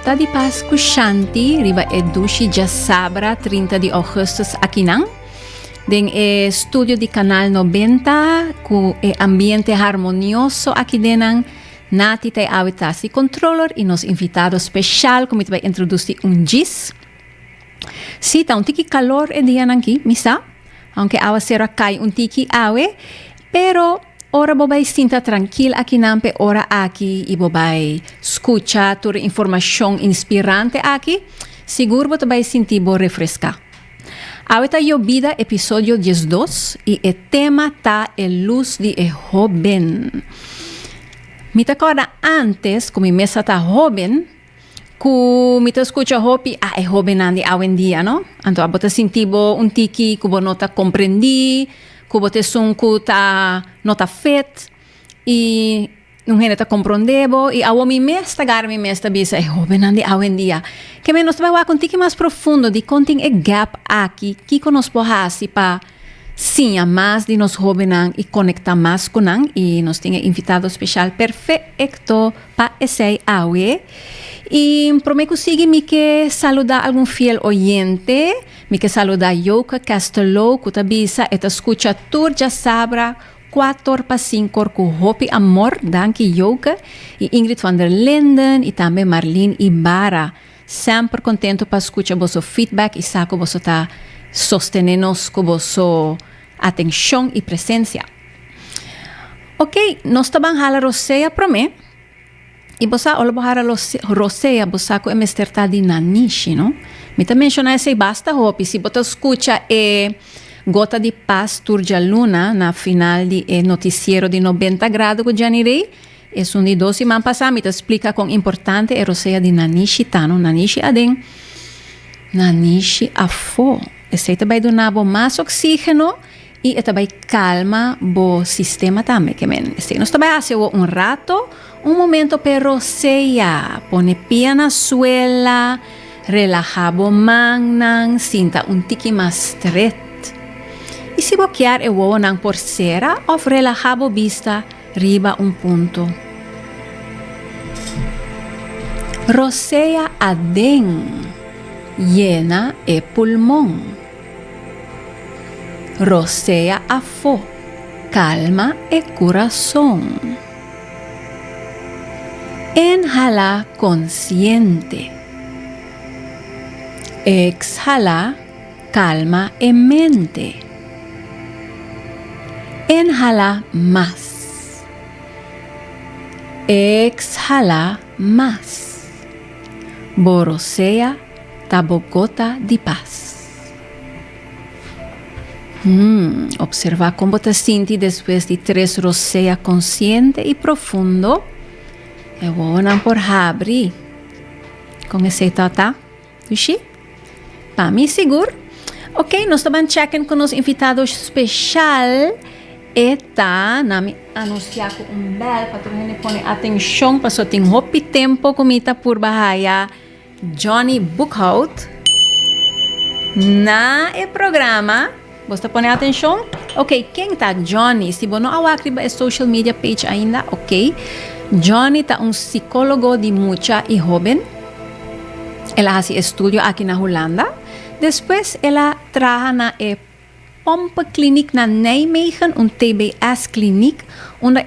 Gota di Paz ku Shanti, riba edushi já sabra 30 de agosto aqui não. Den studio di Canal 90 ku ambiente harmonioso aqui denang nati tay awitasi controller e nos invitado especial como vai introduzir gis. Si tá tiki calor dia nanki, misa, aunque awa sera cai tiki awe, pero ora bobai sinta tranquil aqui nampe ora aqui e bobai escucha tur informação inspirante aqui, seguro bobai sentir bo refrescar. Ahorita yo vida episodio 12 y el tema está el luz de joven. Me te acorda antes, como mi mesa está joven, que me te escucha hopi, es joven andi hoy en día, ¿no? Entonces, abote sentibo tiki, que no te comprendi, que abote son que no te fet, y não gente compreendebo e ao mi mesta garmi mesta bisa é joven andi hoje em dia que menos vai wa contigo mais profundo de conting e gap aqui que nos pohasi pa sim a mais de nos jovenan e conectar mais com an e nos tem invitado especial perfeito pa esse awe e prometo seguir me que saludar algum fiel oyente me que saludar Yoka Castello que tabisa eta escucha tur já sabra 4 para 5 com Hopi Amor, danke Yoka, e Ingrid van der Linden, e também Marlene Ibarra. Sempre contento para escutar vosso feedback e saco vosso tá sostenernos com vosso atenção e presença. Ok, nós também hala roseia para mim. E você olha para roseia, você com emesterta de nanishi, não? Me também mencionar esse basta Hopi, se você escuta Gota di Paz Turja Luna na final de noticiero de 90 grados com Gianni Rey. É de 12 man passar, me explica com importante é roseia de Nanishi Tano. Nanishi aden, Nanishi afo. Esse vai donar mais oxígeno e vai calma o sistema também. Que men, nós também fazemos rato, momento para roseia. Pone pia na suela, relajabo manang, sinta tiki mais estreito. E se boquear é o nang por cera ou relajabo vista riba ponto. Roseia adem, llena e pulmão. Roseia afo, calma e coração. Inhala consciente. Exhala calma e mente. Inhala más. Exhala más. Borosea tabogota di paz. Observa como te sientes después de 3 rosea consciente y profundo. E buena por abrir. Con ese tata. ¿Sí? Para mí seguro. Ok, nós estamos checando com os invitados especial. Eta nami anunciar com bel para tu gente pone atenção para só tem hopi tempo comita por bahaya Johnny Bookhout na programa você pone atenção ok quem tá Johnny se você não awakriba é social media page ainda ok Johnny tá psicólogo de mucha e jovem ela hace estudio aqui na Holanda depois ela trabalha na Pompe Clinic na Nijmegen, TBS Clinic, onde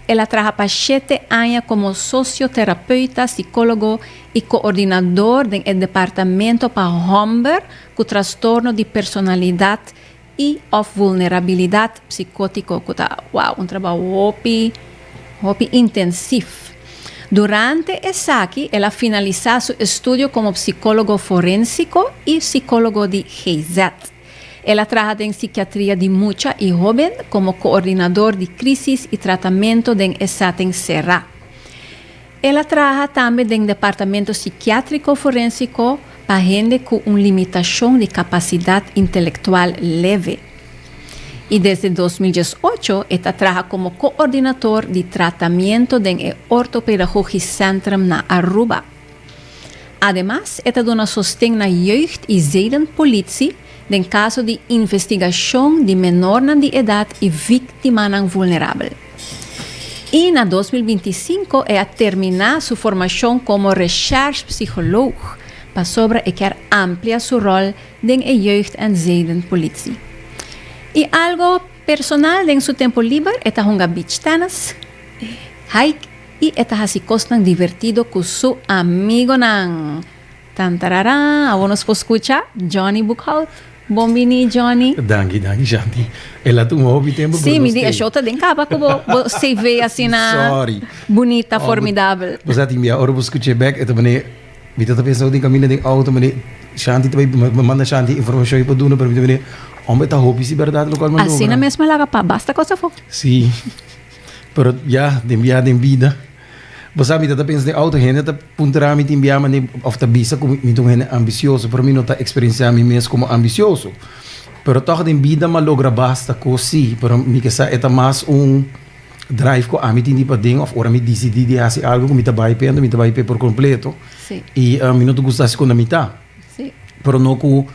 ela trabaja para 7 anos como socioterapeuta, psicólogo e coordenador do departamento para Humber com transtorno de personalidade e of vulnerabilidade psicótica. Wow, trabalho hobby intensivo. Durante esse aqui, ela finalizou seu estudo como psicólogo forénsico e psicólogo de GZ. Ela trabalha em psiquiatria de mucha e jovem como coordenador de crises e tratamento em Estaten Serra. Ela trabalha também em departamento psiquiátrico forénsico para gente com uma limitação de capacidade intelectual leve. E desde 2018, ela trabalha como coordenador de tratamento em Orthopedagogic Centrum na Aruba. Además, ela dona sostém na jeugd e zedenpolitie em caso de investigação de menor de idade e vítima vulnerável. Y na 2025 é a terminar sua formação como recherche psicólogo para sobre e quer ampliar seu rol dentro da jeugd- en zedenpolitie. E algo personal dentro seu tempo livre é jogar beach tennis, hike e é assim costa divertido com seu amigo nang tantarará, a nos escutar Johnny Buchhout. Bombini Johnny. Danke, Shanti. Ela tem um hobby tempo. Sim, me diga, eu também acaba que você vê assim na bonita, formidável. Você tem minha hora para escutar back, então mané, me tá pensando de caminho de auto, mané, Shanti também manda Shanti informação para dono para mim também. Homem tá hobby se verdade local mano. Assim na mesma laga pa, basta coisa for. Sim. Pero ja, de vida. Você me tá pensando de auto, gente tá puntará me enviar mané of the bisa como me tô gente ambicioso, para mim não tá experienciar me mesmo como ambicioso. Pero toch de vida ma logra basta così, pero mi que sa eta mais drive ko ami tindi pa ding of ora mi decidi di hasi algo ko mi tabai pe por completo. Sì. E mi não gustas com a mitad. Sì. Pero no ko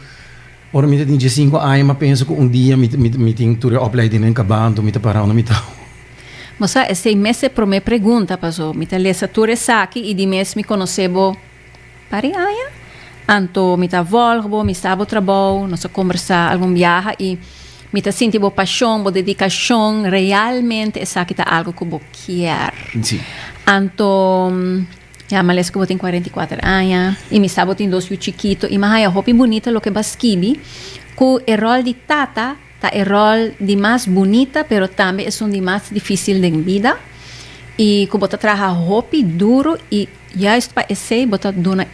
ora mi tem 5 anos, ma penso que dia mi tem tura opleiding em cabando, mi ta para na mitad. Moça, é 6 meses para me pergunta, passou. Me tem lesa ture saki e de mês me conhecebo pari aia. Anto me tá volgo, me estava trabalho, nós conversar algum viaje e me tá sentindo paixão, dedicação, realmente essa que tá algo que eu quero. Sim. Anto já mas que eu tenho 44 anos e me estava tendo 2 filhos chiquitos e mas é hobby bonita lo que basquibi, que o rol de tata tá o rol de mais bonita, pero também é um de mais difícil de vida. E que bota trabalhar hobby duro e já está esse bota dona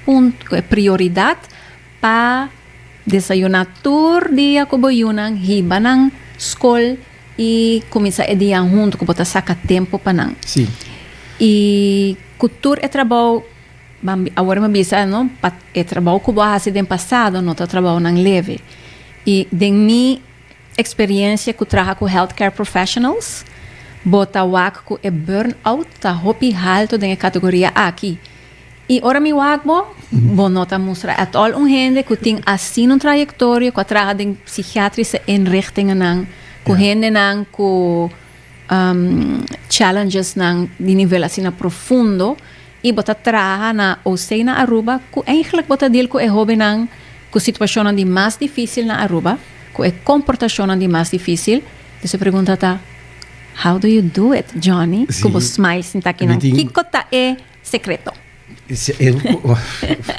ponto, prioridade para desayunar todo dia com boiunang, hiba ng school e começar a dia junto que bota saca tempo para nang. Sim. E cultura é trabalho, agora me bisa não, é trabalho que eu faço no passado, não tá trabalho nang leve. E de minha experiência que trabalho com healthcare professionals, bota wak ko e burnout ta hopi halto de categoria aqui. E ora mi wagbo, bonota mostra at all gente que tem assim um trajetória que traga de psiquiatrische inrichtingen nang, ku gente nang ku challenges nang de nível assim profundo e bota traga na ou na Aruba, ku eigenlijk bota deel ku e hobby nang ku situação de mais difícil na Aruba, ku e comportação de mais difícil. Então se pergunta tá, how do you do it, Johnny? Sí. Como smile sinta aqui nang, kiko ta e secreto.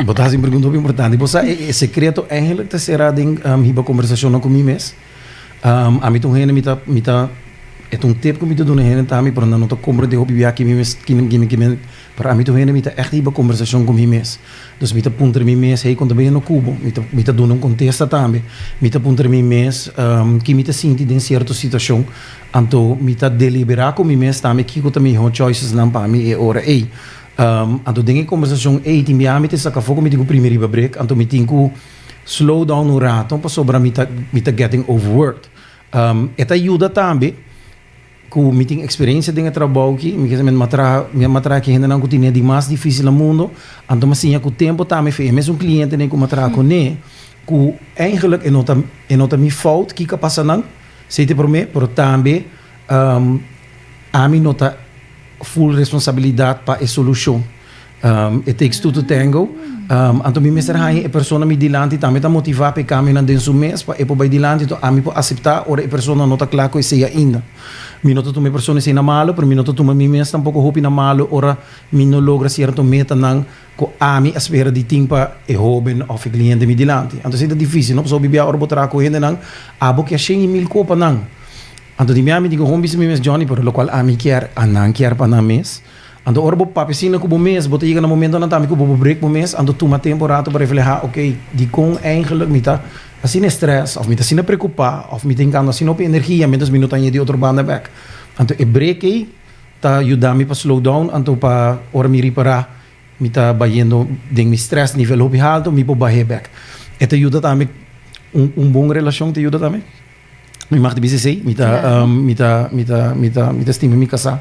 Botar assim pergunta muito importante. Você é secreto eigenlijk te será ding hiba conversação com mim mes. A mim tu hene mita é um tempo que me tu dona hene tami para não to compreender hobby via que mes que para a mim tu hene mita echt hiba conversação com mim mes. Dus mita punter mim mes hey quando bem no cubo mita dona contesta também. Mita punter mim mes que mita sinti em certa situação. Anto mita deliberar com mim mes também que eu também ho choices não para mim é ora ei. Anto dengue conversação ei timbi amite sa kafoko mi tingu primeiro break anto mi tingu slow down no rato pa sobra mita getting overworked eta ajuda também ku mi ting experiência dengue trabalho ki mi kesa matra que ainda não tinha de mais difícil no mundo anto mas sim ku tempo também fe mesmo cliente nem ku matra com ne ku eigenlijk enota mi fout ki ka passa não sei te por me pero também a mi nota full responsabilidade para a solução. It takes two to tango. Anto mi mestre hai e persona mi dilanti também tá motivar para caminhar dentro do mês para e por dilanti to a mi po aceitar ora e persona nota claro que seja ainda. Mi nota tu me persona sei na malo, pero mi nota tu mi mes tampouco hopi na malo ora mi no logra certo meta nang ko a mi espera di ting pa e hoben of cliente mi dilanti. Anto sei difícil, no? So bibia ora botar ko hende nang abo que achei mil copa nang. Anto di miami digo home bis mi mes Johnny por lo qual a mi quer anan quer pa na mes. Anto ora bo papesina ko bo mes, bota chega no momento na tami ko bo break bo mes, anto tu ma temporada para reflejar, okay, di kon eigenlijk mita assim stress of mita sina preocupar of mita encanta assim op energia, menos minutos de outro banda back. Anto e break ta ajudar-me para slow down, anto pa ora mi reparar, mita bayendo ding mi stress nível hopi alto, mi po bahe back. Eta ajuda também bom relação te ajuda também. Mi mag de BCC, mita stima mi casa,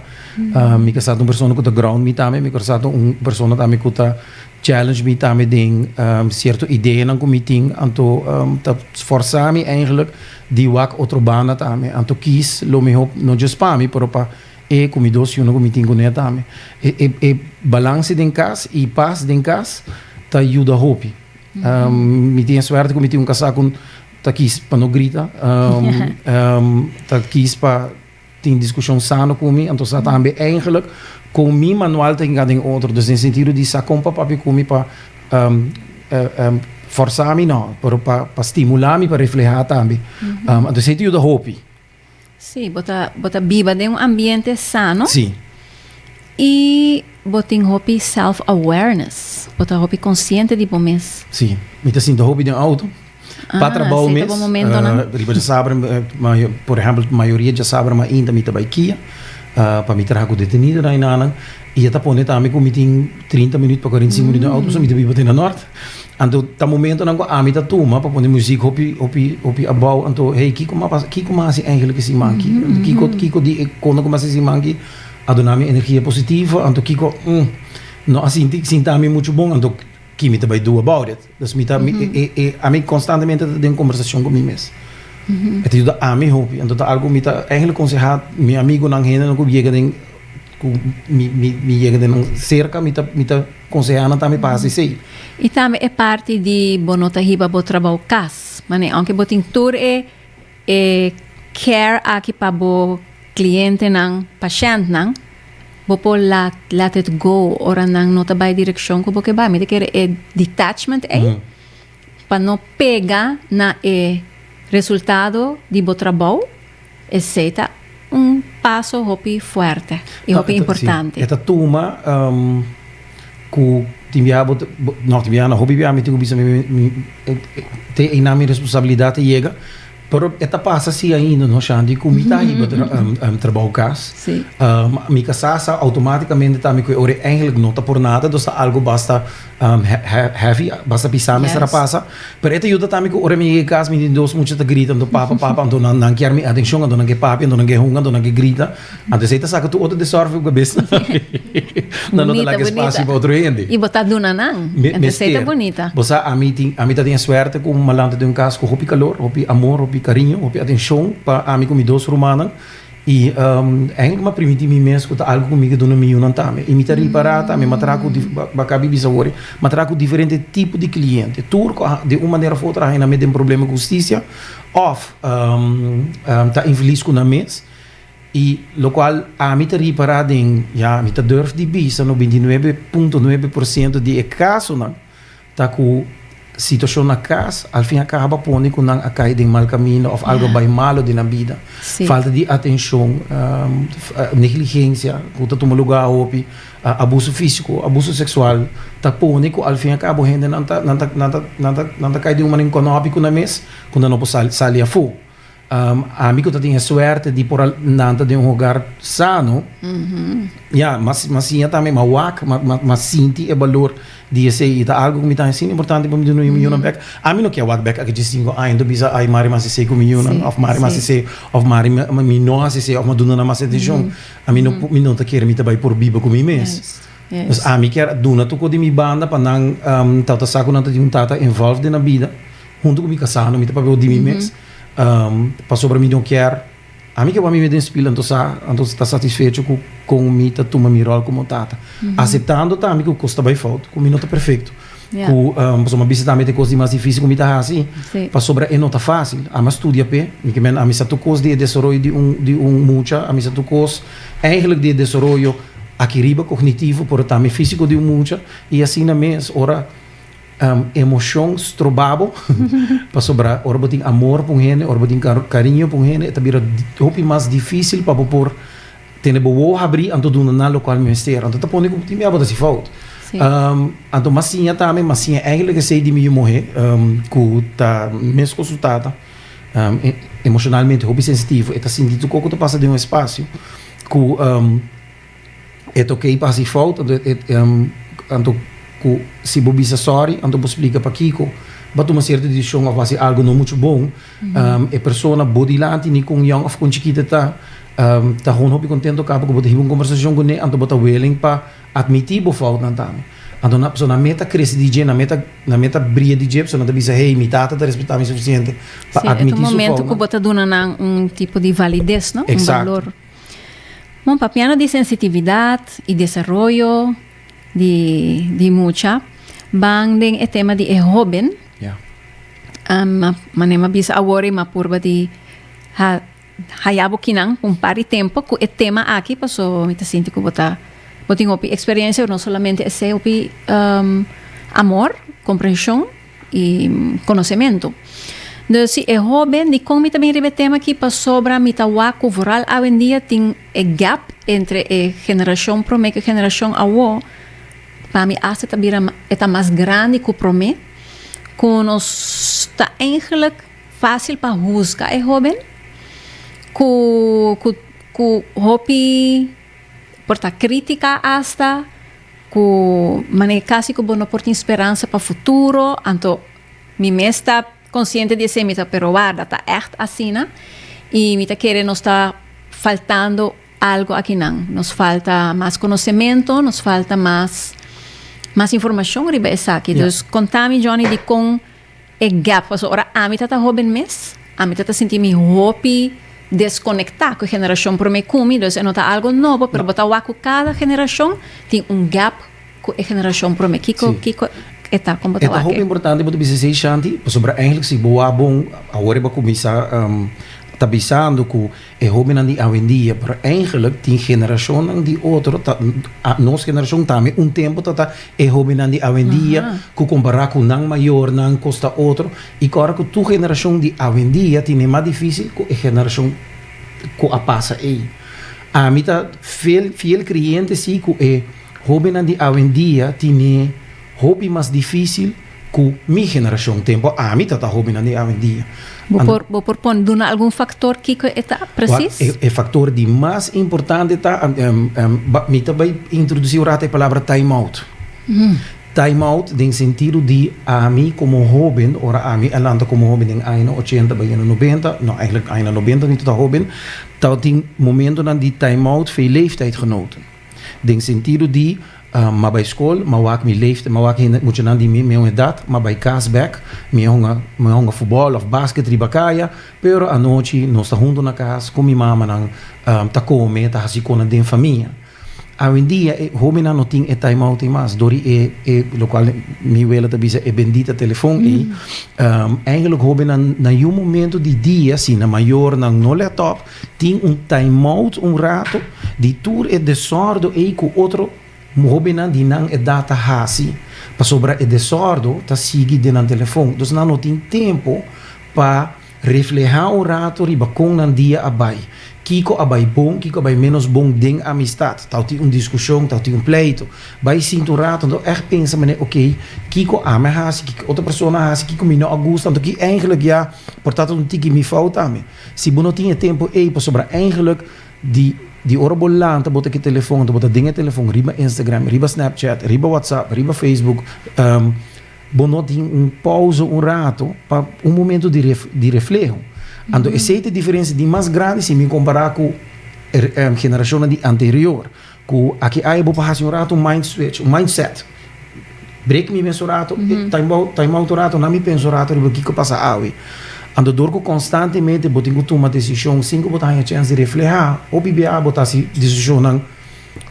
mi casa un persona que ground mi tame, mi casa un persona tame que challenge mi tame ding certo ideeën aan meeting, anto ta sforza mi eigenlijk die wak outro bana tame, anto kies lo mi hoop no just pa mi pero pa e comidos uno comitingo ne tame. E balance den cas e paz den cas ta ajuda hopi. Mi tinha suerte que um casaco tá quis para não gritar, tá quis para ter discussão sana comigo, então tá também eigenlijk com mi manual tem cada outro, dus in sentido de sacar papi comigo para forçar-me não, para estimular-me para refletir também. Então sentido da hopi. Sim, bota viva de ambiente sano. Sim. E botem hopi self-awareness. Bota hopi consciente de momento. Sim, me tá assim da hopi de auto. Para trabalhar mesmo, riba já sabe, por exemplo, a maioria já sabe, mas ainda me tá baikia, para me trazer com detenido na inana, e tá pondo também com 30 minutos para 45 minutos de auto, so me tá vivo na norte. Então, tá momento não a me tá toma para poner música hopi abau, então hey, kiko mas eigenlijk is imanki, kiko di quando começa esse imanki, adonami energia positiva, então kiko não assim sinta-me muito bom, então que me também do about it. Dus me a mim constantemente tem conversação com mim mesmo. Het ajuda a mim hopi. Então tá algo me tá eigenlijk aconselhar meu amigo não renda não chega den me chega den cerca me tá aconselhando também para sei. E também é parte de bonota riba bo trabalho cas. Mane aunque botin tour care aqui para bo cliente não paciente não. Bopo let it go, ora nang nota by direction ko boke ba, me quer detachment para não pegar na resultado de bo trabalho, etc. Passo hopi forte e hopi importante. Esta turma ku timbiabo na hopi bia me tu bisa te inami responsabilidade chega. Pero esta passa se ainda não chande com mita riba trabalho cas. Mi casasa automaticamente também que ore eigenlijk nota por nada, dus algo basta heavy, basta pisar mas era passa. Pero esta ajuda também que ore mi cas mi dos mucho te grita, ando papa, ando não quer me atenção, ando não quer papi, ando não quer hunga, ando não quer grita. Ando seita saca tu outro de sorve o besta. Não não dá espaço para outro ende. E botar duna não. Ando seita bonita. Você a mim tem suerte com malante de caso com hopi calor, hopi amor, hopi carinho, hopi atenção para a mim com dois romanos e eigenlijk uma primitivi mesmo que algo comigo do nome não tá e me tá reparar também matraco de bacabi bisawori matraco diferente tipo de cliente turco de uma maneira ou outra ainda me tem problema com justiça of tá infeliz com a mês e lo qual a mim tá reparar em já me tá durf de bisa no 29.9% de caso não tá com situação na casa, al fim acaba pondo com a cair em mau caminho ou algo bem malo na vida. Falta de atenção, negligência, que está tomando lugar hopi, abuso físico, abuso sexual, tá pondo com al fim acaba gente não tá cair de uma econômico na mês, quando não pode sair a fogo. Amigo tá tem a sorte de por nanta de lugar sano. Mas sim também mas sinti o valor de esse tá algo que me tá assim importante para me do milhão back. A mim não quer walk back aqui de 5 anos do bisa ai mari mas se com milhão of mari mas se of mari me não se of maduna na mas atenção. A mim não tá querer me tá vai por biba com mim mesmo. Mas a mim quer duna tu com de mi banda para não tá saco não tá de tata involved na vida. Junto com mi casano me tá para de mim mesmo. Para sobre mim não quer a mim que me deu inspira então está satisfeito com mim tá toma mi rol como tata aceitando também que custa bem falta com mim não tá perfeito com uma visita também tem coisas mais difíceis com mim tá assim para sobre não tá fácil a mas estudia pe que men a mim sa tu cos de desenvolvimento de mucha a mim sa tu cos eigenlijk de desenvolvimento aqui riba cognitivo por também físico de mucha e assim na mês ora emoção estrobado para sobrar ora botin amor por gente ora botin carinho por gente é bira hopi mais difícil para por ter boa abrir anto do na local ministério anto tá pondo como time abota se falta anto massinha também massinha eigenlijk sei de mim morrer que tá mesmo consultada emocionalmente hopi sensitivo tá sentindo que tá passa de um espaço que é ok para se falta anto se bobisa sorry, então você explica para Kiko, mas uma certa decisão ou fazer algo não muito bom, a pessoa body lante nem com young of com chiquita tá gewoon hopi contento capa que botar uma conversação com ele, então botar willing para admitir bo falta não também. Então na pessoa na meta cresce DJ, na meta brilha DJ, pessoa não tá bisa hey, mi tata tá respeitar o suficiente para admitir sua falta. É um momento que botar dona um tipo de validez, não? Um valor. Mon papiano de sensitividad y desarrollo de mucha. Bang den e tema de joven. Ja. Manema bisa awore ma purba di hayabo kinang un pari tempo ku e tema aqui paso mita sinti ku bota boting opi experiencia no solamente ese opi amor, comprensión y conocimiento. Então, se é jovem, de como também rebe tema aqui para sobra mitawa cultural hoje em dia tem gap entre a geração prome e a geração avó. Para mim, essa está mais grande que o prome. Que nós está eigenlijk fácil para buscar é jovem. Que hopi porta crítica hasta que maneira quase que não porta esperança para o futuro. Então, me está consciente de ser, me está provada, está echt assim, né? E me está querendo, nos está faltando algo aqui não. Nos falta mais conhecimento, nos falta mais informação sobre isso aqui. Então, contame, Johnny, de com é gap. Ora, a mim está jovem mesmo, a mim está sentindo me hopi desconectar com a geração por me comigo. Então, não está algo novo, mas botar o cada geração tem gap com a geração por me. Kiko, eta como tá lá. É importante para você dizer, Shanti, sobre eigenlijk se boa bom, agora vai começar tá pensando que é jovem andi hoje em dia, mas eigenlijk tem geração de outro, nossa geração também tempo tá é jovem andi hoje em dia, que comparar com não maior, não costa outro, e agora que tu geração de hoje em dia tem mais difícil que a geração que a passa aí. A mim tá fiel cliente sim que é jovem andi hoje em dia tem hobby mais difícil que minha geração tempo a mim tá hobby hoje em dia. Vou propor dona algum fator que está preciso? O fator de mais importante tá me também introduzir a palavra time out. Time out no sentido de a mim como jovem, ora a mim alanda como jovem em ano 80 by ano 90, não eigenlijk ano 90 niet tá jovem, tá tem momento dan die time out veel leeftijdgenoten. No sentido de maar bij school, maar waar ik leefde, maar waar ik moet je dan die mijn dat, maar bij Kaasbeck, mijn honga voetbal of basket ribakaya, pero a noite nós está junto na casa com minha mama nang tá come, tá assim com a den família. Hoje em dia, homem não tem time out mais, dori local mi vela também é bendita telefone eigenlijk homem na um momento de dia, assim, na maior na no laptop, tem time out rato, de tour é desordem e com outro Mobinan di nang data hasi pa sobra desordo ta sigi de nan telefone. Dus não tem tempo para reflejar rato riba com nan dia abai. Kiko abai bom, kiko abai menos bom ding amistad. Tal ti discussão, tal ti pleito. Vai sinto rato, então echt pensa meneer, oké, kiko ame hasi, kiko outra pessoa hasi, kiko me não agusta, então que eigenlijk ja, portanto tiki me falta ame. Se não tinha tempo pa sobra eigenlijk die orbolante bota que telefone, bota dinge telefone, riba Instagram, riba Snapchat, riba WhatsApp, riba Facebook, bonotin pausa rato para momento de reflejo. Ando essa é a diferença de mais grande se me comparar com a geração de anterior, que aqui aí vou passar rato mind switch, mindset. Break me penso rato, time out rato, não me penso rato, riba que passa aí. Ando dorco constantemente, botinho toma decisão, 5 botar a chance de refletir, ou bibia botar se decisão não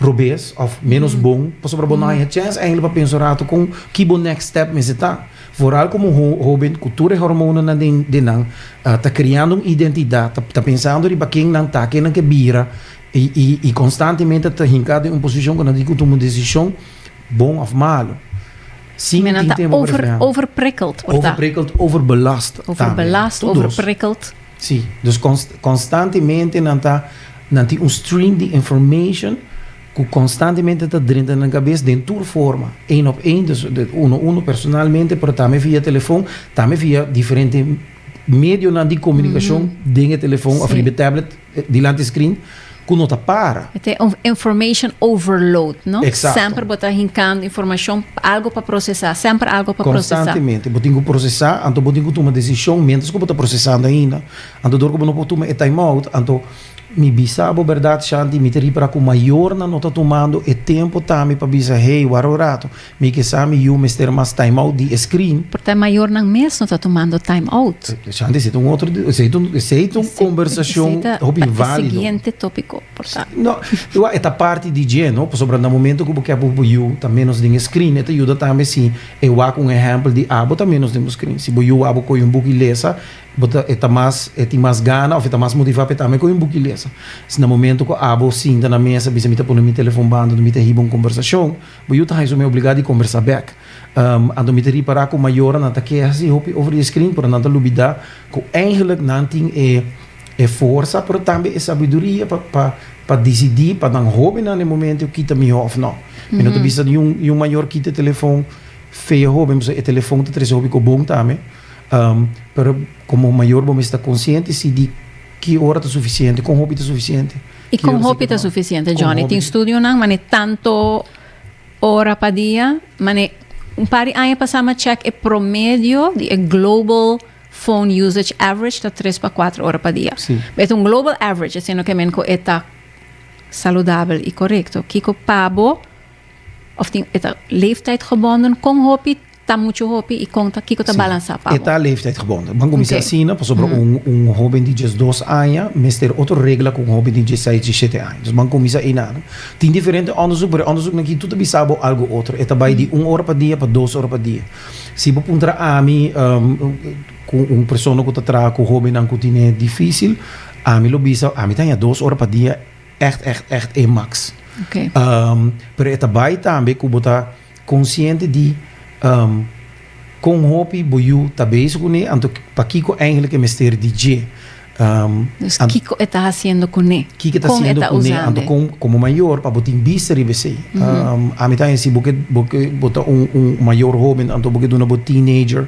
robês, ou menos bom, para sobre botar a chance, ainda para pensar com que bom next step me está. Vooral como jovem, cultura e hormonas na de não, tá criando uma identidade, tá pensando de quem não tá, quem não que bira, e constantemente tá hincado em uma posição quando digo toma decisão, bom ou malo. Sim, men está overprikkeld. Overprikkeld, overbelast. Overbelast, overprikkeld. Sim, dus constantemente não tem stream de information que constantemente está dentro da cabeça de toda forma, op één, dus uno personalmente, pero também via telefone, também via diferentes meios de comunicação, dingen telefone of via tablet, diante screen. Que não para. É information overload, não? Exato. Sempre botar rincando informação, algo para processar, sempre algo para processar. Constantemente, botinho processar, então botinho tomar decisão, menos que botar processando ainda, então dor que não pode tomar time out, então me bisabo verdade Shanti me teri para com maior na nota tomando e tempo também para bisa hey warorato me que sabe eu mister mais time out de screen porque maior não mês não está tomando time out Shanti se outro se conversação hobby válido seguinte tópico confortável. Não, eu esta parte de dia, não, sobre no momento que você abubu you também nos tem screen, esta ajuda também sim. Eu há um exemplo de abo também nos temos screen. Se you abo com book e lesa, bota eta mais gana ou eta mais motivado para também com book e lesa. Se no momento que abo sim na mesa, bisa mita pôr no meu telefone bando, no mita riba conversação, you tá mais obrigado a conversar back. Ando mita reparar com maior na tá que assim over the screen por não lubida, que eigenlijk não tem força, mas também é sabedoria para decidir, para dar hobby no momento que está melhor ou não. E não precisa de maior que tem telefone feio hobby, mas o telefone tem três hobby que bom também. Mas como maior vamos estar consciente se de que hora está suficiente, com hobby está suficiente. E com hobby está suficiente, Johnny. Tem estúdio não, mas é tanto hora para dia, mas um par de anos passamos a check é promédio de global phone usage average está 3 para 4 horas por dia. Sim. Mas um global average, assim, que menco está saudável e correto. Kiko pabo, of tem eta leeftijd gebonden, com hobby, tá muito hobby e com kiko tá balançar pabo. Eta leeftijd gebonden. Vamos começar assim, né? Sobre jovem de 2 anos, mas ter outra regra com jovem de 6 e 7 anos. Então, vamos começar aí, né? Tem diferente onderzoek, mas onderzoek aqui tudo bem sabe algo outro. Eta vai de 1 hora por dia para 2 horas por dia. Se você puntra a mim, com pessoa que está atrás, com jovem não que é difícil, a mim lo bisa, a mim tem 2 horas por dia, echt é max. Okay. Pero eta vai também que você consciente de com hobby boiu tá bezig com ele, então para Kiko eigenlijk é mestre DJ. Dus Kiko está fazendo com ele. Kiko está fazendo com ele, então como maior para botar vista ribe sei. A mim tá se botar maior hobby, então botar uma teenager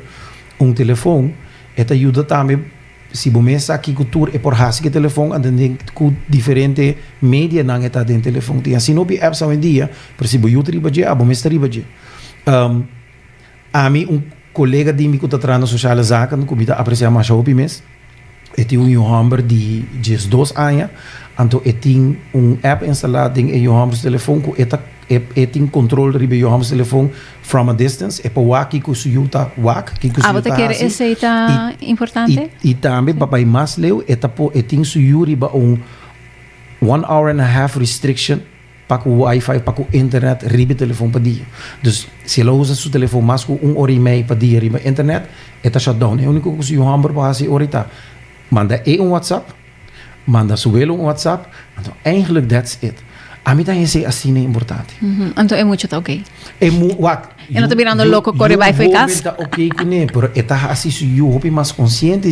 telefone, eta ajuda também se você aqui cultura é por hasque telefone, então com diferente mídia não está dentro telefone. Tem assim no apps hoje em dia, por se boiu ribe je, abo mestre ribe je. A mim colega de mim que está trazendo sociale zaken, que me dá apreciar mais hobby mes. Eu tenho Johammer de 2 anos, então eu tenho app instalado em Johammer's telefone, que eu tenho controle de Johammer's telefone from a distance, é para o WAC que o suyo está WAC, que o suyo está quer esse está importante? E também para mais leu, eu tenho suyo riba 1 hour and a half restriction para o Wi-Fi, para o internet, riba telefone para dia. Dus se ela usa seu telefone mais que 1 hora e meia para dia riba internet, está shutdown. É o único que o Hamburg vai fazer ahorita. Manda WhatsApp, manda suelo WhatsApp, então eigenlijk that's it. A mim também é assim importante. Então é muito ok. É muito, eu não estou virando louco corre vai ficar. Está ok com ele, mas está assim se eu hobby mais consciente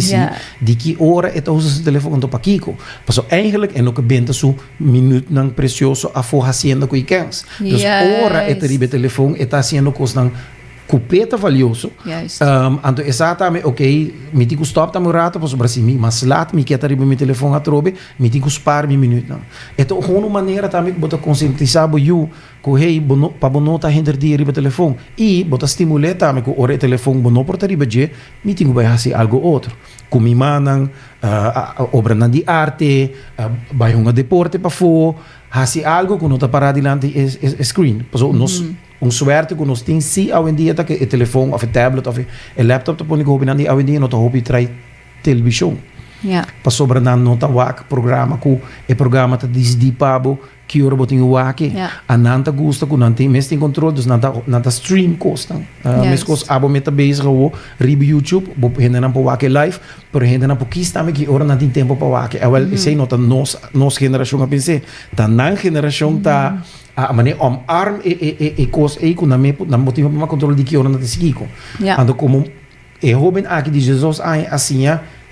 de que hora está usando o telefone para Kiko. Mas eigenlijk é no que benta su minuto não precioso a for fazendo com ikens. Dus hora está ribe telefone está fazendo coisas cupeta valioso. Então exatamente, ok, me digo stop também rato, posso para cima, mas laat me quer ribe meu telefone a trobe, me digo spar me minuto não. Então uma maneira também que bota conscientizar you que hey para bono tá hinder dia ribe telefone e bota estimular também que ore telefone bono por ribe je, me digo vai fazer algo outro. Kumi manang obra na de arte, vai deporte para fo, fazer algo que não tá parado diante screen. Pois nós suerte que nós temos sim hoje em dia que o telefone, ou o tablet, ou o laptop, tá pondo que hoje em dia não tá hobby trai televisão. Para sobre não tá wak programa que o programa tá desde pabo que hora botem o wak. A não tá gosta que não tem mais tem controle, dus não tá stream costa. Mas costa abo meta bezig o ribe YouTube, bo ainda não para wak live, pero ainda não porque está me que hora não tem tempo para wak. Eu sei não tá nos geração a pensar, tá na geração tá a maneira omarm e coisa aí que na motivo para controle de que hora não tem seguido. Ando como jovem aqui de Jesus assim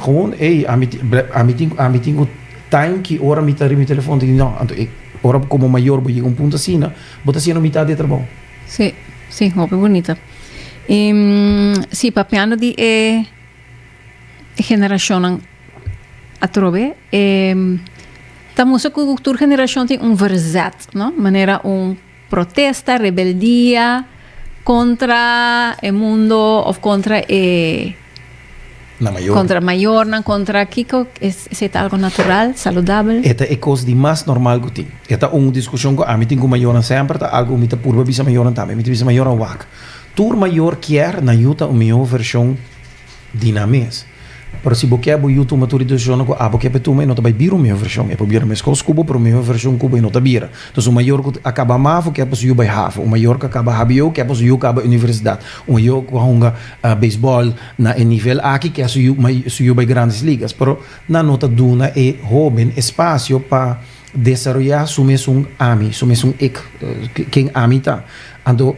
gewoon a meeting time que hora me tá meu telefone não ora como maior vou um ponto assim né bota assim no metade de trabalho sim muito bonita sim papiando de geração a trove estamos com a cultura geração tem verzet não maneira protesta rebeldia contra o mundo ou contra contra maior, contra Kiko, é algo natural, saudável. Esta é coisa de mais normal que tem. Esta é uma discussão que a mim tenho maior sempre, tá algo que me purva bisa maior também, me bisa maior wak. Tur maior quer na yuta uma melhor versão dinamês. Pero se você boiu tu maturização com abo que é tu, não tá vai vir uma versão, é para vir mais com cubo, para uma versão cubo e não tá vira. Então o maior que acaba mavo que é para o vai hafa, o maior que acaba habio que é para o acaba universidade, o maior que honga beisebol na nível aqui que é o vai grandes ligas, pero na nota duna é jovem espaço para desarrollar su mesmo ami, su mesmo quem ami tá. Ando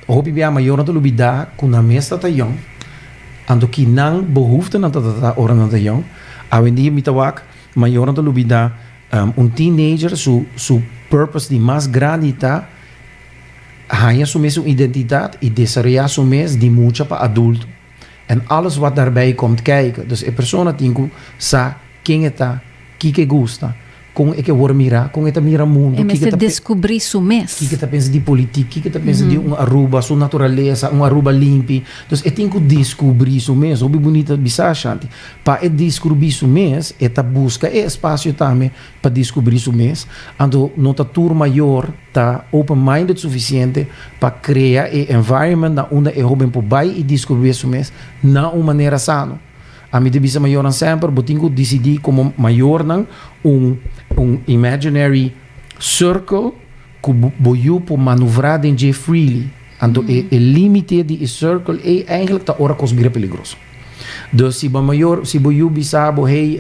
hobby bia maior na lubida com na mesa tá young. Ando que não behoefte na tata ora na young. Awendi mitawak maior na lubida teenager su purpose di mais grande tá ganha su mesmo identidade e desarrollar su mes di mucha para adulto. En alles wat daarbij komt kijken. Dus a persona tingu sa quem está, que gusta. Com é que eu mira, com é que mira mundo, que que descobrir su mes. Que tá pensa de política, que tá pensa de Aruba, sua natureza, Aruba limpo. Então, é tem que descobrir su mes, obi bonita bisachanti. Para descobrir su mes, é tá busca espaço também para descobrir su mes. Ando nota tour maior tá open-minded suficiente para criar environment na onde é jovem por bai e descobrir su mes na uma maneira sana. A mim devia maior sempre, botinho decidir como maior não imaginary circle que boiu por manobrar dentro freely. Então, o limite de circle é eigenlijk tá hora conspira peligroso. Dus se maior, se boiu bisabo, hey,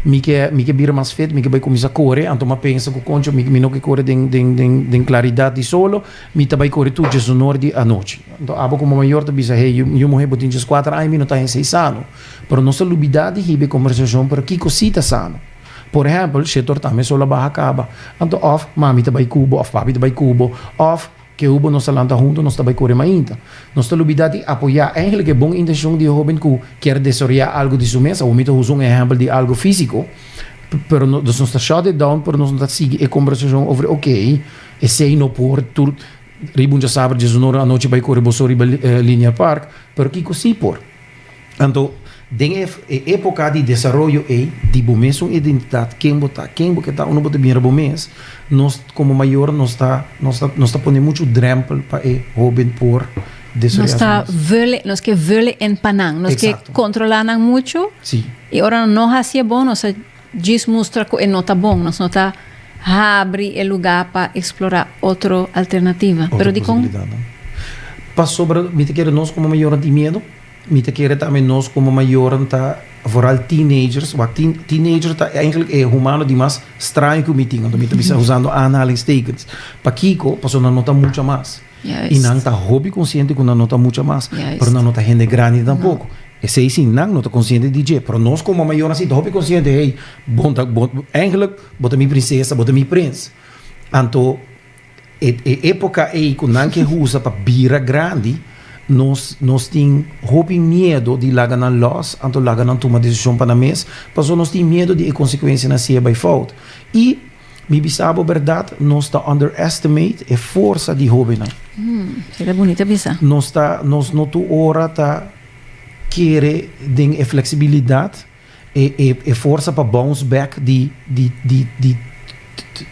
me que bira mais feito, me que vai começar a correr, então eu penso que concho, me não que correr den claridade de solo, me também correr tudo de sonoro à noite. Então, abo como maior, tu bisa, hey, eu morri botin de 4 anos, não tá em 6 anos. Pero nossa lubidade ribe conversação para que cosita sano. Por exemplo, se tortame só la barra acaba. Então, of mami também cubo, of papi também cubo, of que o nós lanta junto, nós também corre ainda. Nossa lubidade apoiar, eigenlijk é bom intenção de jovem que quer desarrollar algo de sua mesa, ou mito usar exemplo de algo físico, pero nós não está shut it down, pero nós não está seguir a conversação over, ok, e sei no por, tu ribun já sabe, de sonora a noite vai correr bosso riba Linear Park, pero que cosi por. Então, den época de desenvolvimento de mesma identidade, quem que está uno bota bem mês, nós como maior nós está pondo muito drempel para jovem por desenvolver. Nós que vele en Panang, nós que controlam muito. Sim. E ora não hacía bom, nós diz mostra que não está bom, nós não está abre o lugar para explorar outra alternativa. Pero de com para sobre me te quer nós como maior de medo. Me te quer também nós como maior tá vooral teenagers, wat teenager tá eigenlijk é humano de mais estranho que me tinha, então me tá usando aanhalingstekens. Para Kiko, passou na nota muito mais. E não tá hobby consciente com na nota muito mais, pero na nota gente grande tampouco. Esse aí sim, não tá consciente de DJ, pero nós como maior assim, hobby consciente, hey, bom eigenlijk, bota minha princesa, bota minha prince. Então, época aí com não que usa para bira grande, nós temos medo de largar na loss, então largar na tomar decisão para a mesa, mas nós temos medo de consequências na ser by fault. E, me bisabo verdade, nós está underestimate a força de jovem. Seria bonita bisa. Nós não tu hora tá querer den a flexibilidade e força para bounce back de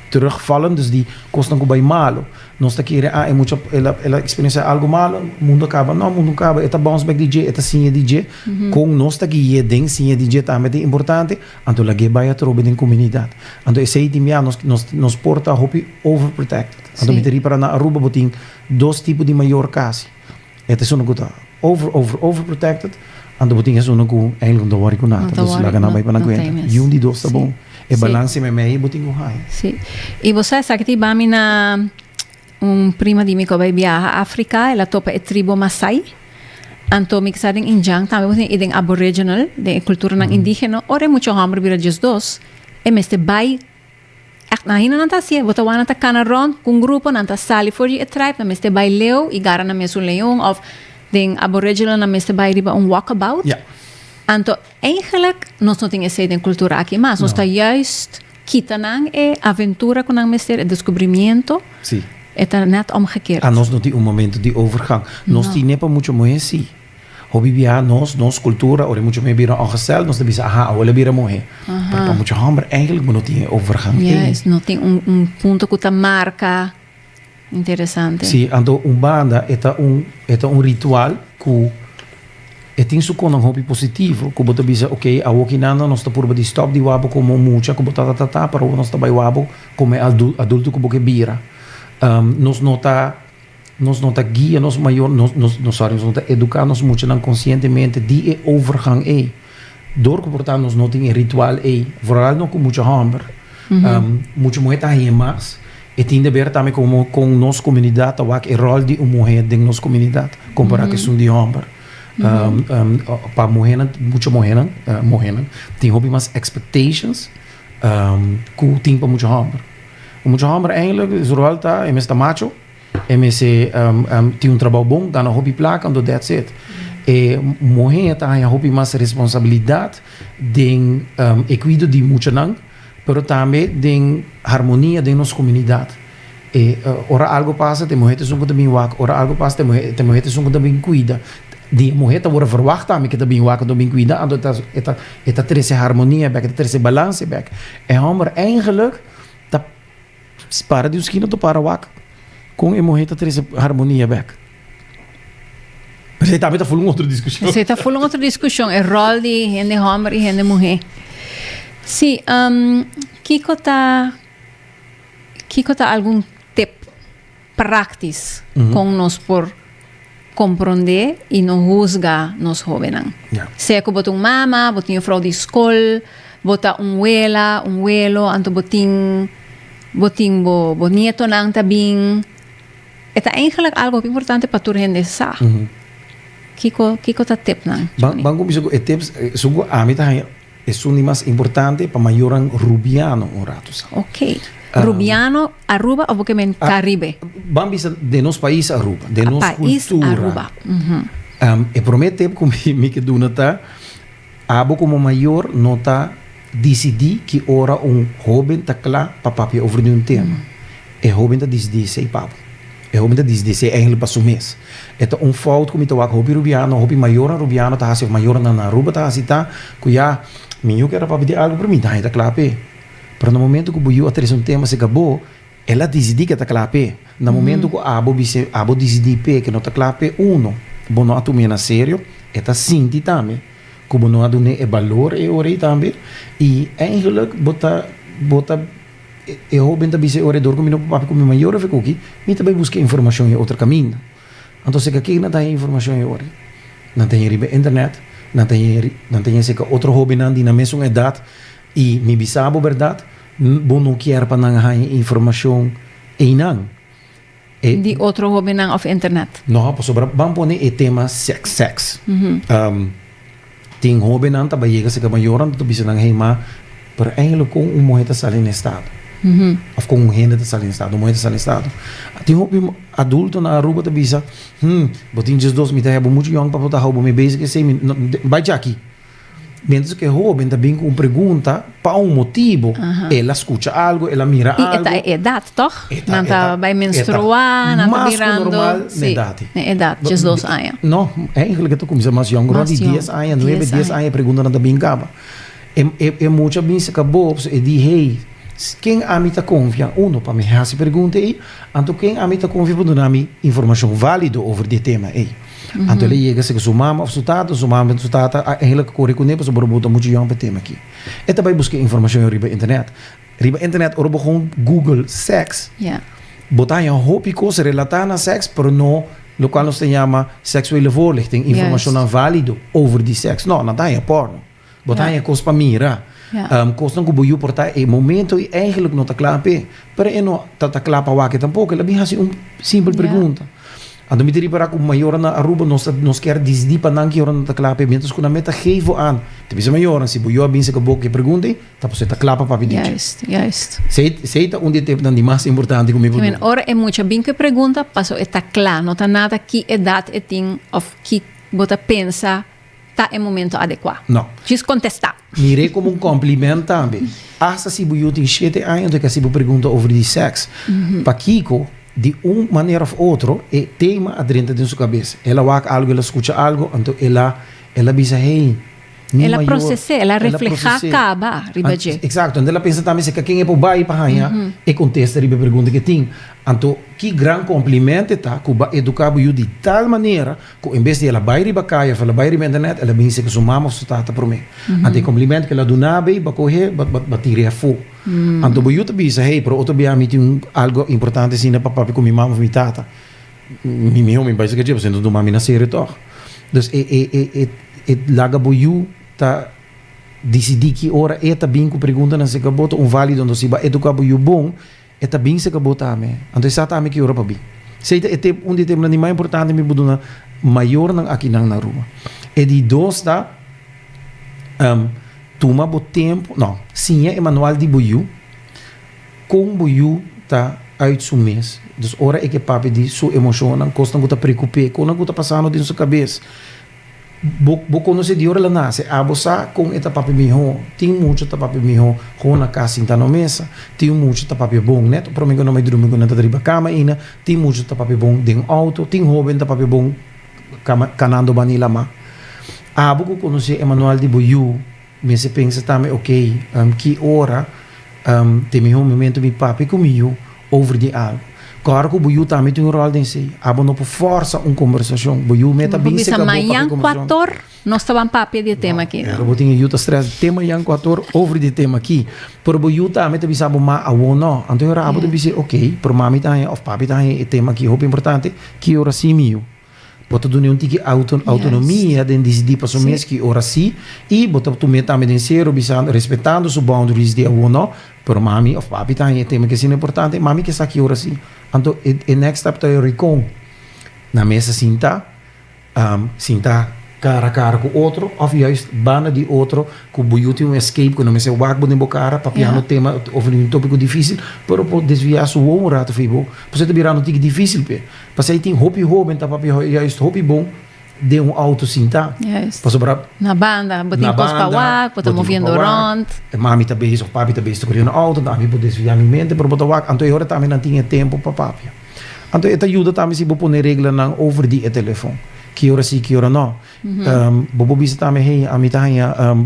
terugvallen, dus die kost nog bij malo. Nós está querendo, ela experiência algo malo, mundo acaba, eta bounce back DJ, eta sim DJ, com nós está que den sim DJ também é importante, então lá que vai a trobe den comunidade. Então esse aí de mim nós porta hopi overprotected. Então me teria para na Aruba botin dois tipos de maior casa. Eta é uma coisa overprotected, então botin é uma coisa eigenlijk não worry com nada, então lá na vai para na aguenta. E de dois tá bom. E balance me meio botin com high. Sim. E você sabe que vai na prima di me que vai viajar a África, ela topa a tribo Masai. Anto mixar em Injang, também tem aboriginal, de cultura indígena. Ora muito hambre vira just dos. E meste vai na hina nanta sia, bota wana ta canaron com grupo nanta sali for a tribe, na meste vai leo e gara na mesu leão of den aboriginal na meste vai riba walkabout. Ja. Anto eigenlijk nós não tem essa cultura aqui, mas nós está juist quitanang e aventura com ang meste, e descobrimento. Sim. Está net omgekeerd. Nós não temos momento de overgang. Nós temos para muito mais assim. Hobby via nós cultura, ora muito mais bira aangesteld, nós devia olha bira morrer. Para muito hambre eigenlijk não tem overgang. Yes, não tem ponto que tá marca interessante. Sim, então banda é um ritual que E tem su con um hobby positivo, que bota bisa, ok, a wokinana nós tá por de stop de wabo como mucha, que bota tá para nós tá by wabo como adulto que boke bira. Nós nota guia nós maior, nós nota educar nós muito não conscientemente de overgang door comportar nós não tem ritual vooral não com muito hamber. Muito moeda aí mais. E tem de ver também com nossa comunidade, o que rol de mulher dentro nossa comunidade, comparar que são de hamber. Para mulher, muita mulher, tem hobby mais expectations, que tem para muito hamber. Muito hamber eigenlijk, is rol tá, é mesmo macho, é mesmo tem trabalho bom, dá na hobby placa, and that's it. E mulher tá aí hobby mais responsabilidade, de equilíbrio de muito não, pero também de harmonia de nossa comunidade. E ora algo passa, tem mulher que também wak, ora algo passa, tem mulher que também cuida. Die mulher wordt verwacht dat ik het ben wakker door ben cuida, en dat er is harmonie bij, dat er is balans bij. En maar eigenlijk dat para de esquina do para wak, com a mulher dat er is harmonie bij. Você está falando outra discussão. Você está falando outra discussão, é rol de gente homem e gente mulher. Sim, Kiko tá algum tip prático com nós por compreender e não juzgar nos jovens. Yeah. Seja que botar mama, botar uma frau de escola, botar abuela, abuelo, anto botar bo nieto nang também. É eigenlijk algo importante para tu gente sabe. Kiko tá tip nang. Banco biso e tips sugo amita é mais importante para maioran rubiano um rato sa. Ok. Rubiano, Aruba ou porque men Caribe? Bambisa de nosso país Aruba, de nossa cultura. Aruba. E promete que me que duna tá abo como maior nota decidir que ora jovem tá lá para papia over de tema. E jovem tá decidir sei papo. E jovem tá decidir sei eigenlijk para mês. Então fout como tá hobby rubiano, hobby maior rubiano tá assim maior na Aruba tá assim tá cuia minho que era para pedir algo para mim tá claro. Pero no momento que o buio atrás tema se acabou, ela decidiu que está claro. No momento que abo decidiu que não está claro, bom não atome na sério, está sinti também, como não adune valor e ore também, e eigenlijk bota eu bem também se ore dor como não papo como maior fico aqui, me também busca informação em outro caminho. Então se aqui não tem informação em ore, não tem internet, não tem se outro hobby não na mesma idade. E me bisabo verdade, bom não quer para não ter informação e não. De outro hobby não of internet. Não, por sobre vamos pôr o tema sex. Tem hobby não tá chega se que maior não bisa não reima, pero eigenlijk com mulher tá saindo em estado. Of com gente tá saindo em estado, mulher tá saindo em estado. Tem hobby adulto na Aruba tá bisa, botin just dos me tá muito young para botar hobby me basic sei vai já aqui. Mientras que joven também com pergunta para motivo, ela escuta algo, ela mira algo. E é idade, toch? Não está vai menstruar, não está mirando. Normal na idade. Na idade, just 2 anos. Não, eigenlijk tu começa mais young, de 10 anos, 9, 10 anos, pergunta não também acaba. É muita bem se acabou, e diz, hey, quem a mim está confia? Para me fazer pergunta aí, então quem a mim está confia para dar informação válida sobre o tema aí. Então ele chega se que sua mama ou sua tata, eigenlijk corre para sobre botar muito jong para tema aqui. E também busca informação riba internet. Riba internet ora gewoon Google sex. Botar een hoop coisas relacionadas a sexo, pero no lo cual nos chama sexuele voorlichting, informação válido over die seks. Não, não é porno. Botar een coisa para mirar. Coisa que buio portar e momento e eigenlijk não está claro, pero e não está claro para que tampouco. Ela me faz simples pergunta. Então, me diria que o maior na Aruba nos quer decidir para não que não está claro, menos que na meta geven aan. Te maior, se eu bem se acabou que pergunta, tá você está claro para pedir. Juist. Seita onde tem dan die mais importante comigo. Ora é muito bem que pergunta, passo está claro, não está nada que idade tem of que bota pensa tá em momento adequado. Não. Diz contestar. Mirei como cumprimento também. Asa se eu tenho 7 anos que se pergunta sobre de sexo. Para Kiko de maneira ou outra, é tema dentro de sua cabeça. Ela vai algo, ela escuta algo, então ela diz, hey, Ela processa, ela refleja acaba, ribaje. Exato, então ela pensa também se quem é para o bairro para ganhar e contesta a pergunta que tem. Então, que grande complemento tá, que educar o de tal maneira que em vez de ela bairro para caia, ela bairro na internet, ela pensa que sua mama sua tata para mim. Então, complemento que ela do nabe, para correr, para tirar a fogo. Então, o YouTube diz, hey, para outro dia tem algo importante assim para papai com minha mama, minha tata. Minha vai ser que você não mami na série toch. Dus laga boiu tá decidir que hora é bem com pergunta na se cabota válido onde se vai educar boiu bom é bem se cabota ame. Então está também que hora para bem. Se é onde tem uma mais importante me buduna maior nang aqui nang na rua. E de dois tá toma bo tempo, não, sim é manual de boiu com boiu tá uit seu mês. Dus ora é que papi di sua emoção, não costa não tá preocupar, com não tá passando dentro sua cabeça. Bo conhecer de hora lá nasce, abosa com eta papi miho, tem muito tá papi miho, com na casa tá na mesa, tem muito tá papi bom, né? Para mim não me dormir com nada riba cama ainda, tem muito tá papi bom dentro auto, tem jovem tá papi bom canando banila ma. Abo ko conhecer Emmanuel de Boiu, me se pensa também, ok, que hora tem um momento mi papi comigo over de algo. Claro que o Boiú também tem um rol em si. Abo não por força uma conversação. Boiú meta bem se acabou amanhã 4 nós estamos papi de tema aqui. Eu vou ter Yuta stress tema yang 4 over de tema aqui. Por Boiú também te bisabo ma awo no. Então eu abo de dizer, ok, por mami também of papi também é tema aqui muito importante que ora sim mio. Bota do nenhum tique autonomia de decidir para o mês que ora sim e bota tu meta também zero bisando respeitando os boundaries de awo no. Por mami of papi também é tema que é importante. Mami que está aqui ora sim. Então, o next step tá eu recom na mesa sinta cara a cara com outro, ou juist bana de outro, com o tem um escape, com não me sei o bagbo de bocara, papiano tema, ou um tópico difícil, pero por desviar sua um rato fibo, você te virar no tique difícil pe, porque aí tem hopi tá papi juist hopi bom de um auto sinta, para na banda, botin pos pawak, botin movendo rond, mami tá bem, ou papi tá bem, estou correndo auto, também por desviar minha mente, pero botar wak, então eu hora também não tinha tempo para papi. Então isso ajuda também se vou pôr regra não over die telefone. Que hora sim, que hora não. Bobo bisa também hey, a mitad